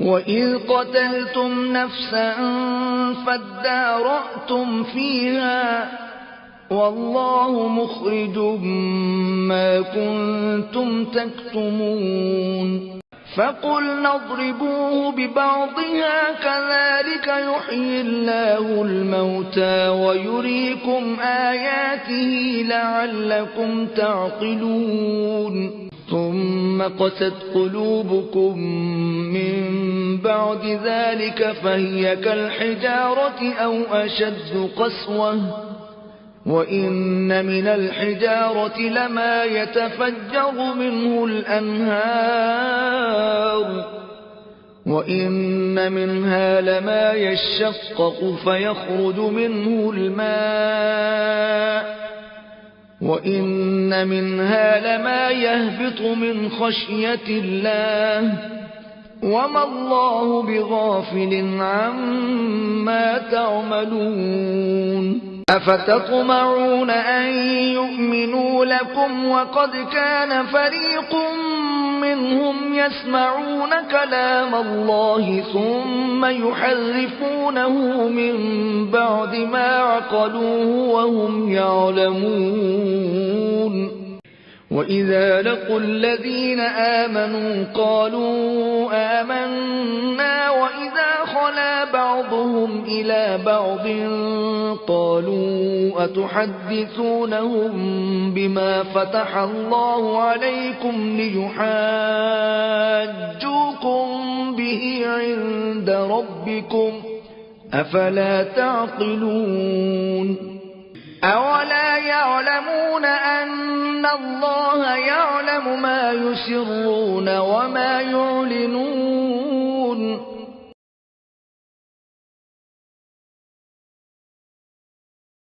وإذ قتلتم نفسا فادارأتم فيها والله مخرج ما كنتم تكتمون فقلنا اضربوه ببعضها كذلك يحيي الله الموتى ويريكم آياته لعلكم تعقلون ثم قست قلوبكم من بعد ذلك فهي كالحجارة أو أشد قسوة وإن من الحجارة لما يتفجر منه الأنهار وإن منها لما يشقق فيخرج منه الماء وإن منها لما يهبط من خشية الله وما الله بغافل عما تعملون أفتطمعون أن يؤمنوا لكم وقد كان فريق منهم يسمعون كلام الله ثم يحرفونه من بعد ما عقلوه وهم يعلمون وإذا لقوا الذين آمنوا قالوا آمنا وإذا خلا بعضهم إلى بعض قالوا أتحدثونهم بما فتح الله عليكم ليحاجوكم به عند ربكم أفلا تعقلون أولا يعلمون أن الله يعلم ما يسرون وما يعلنون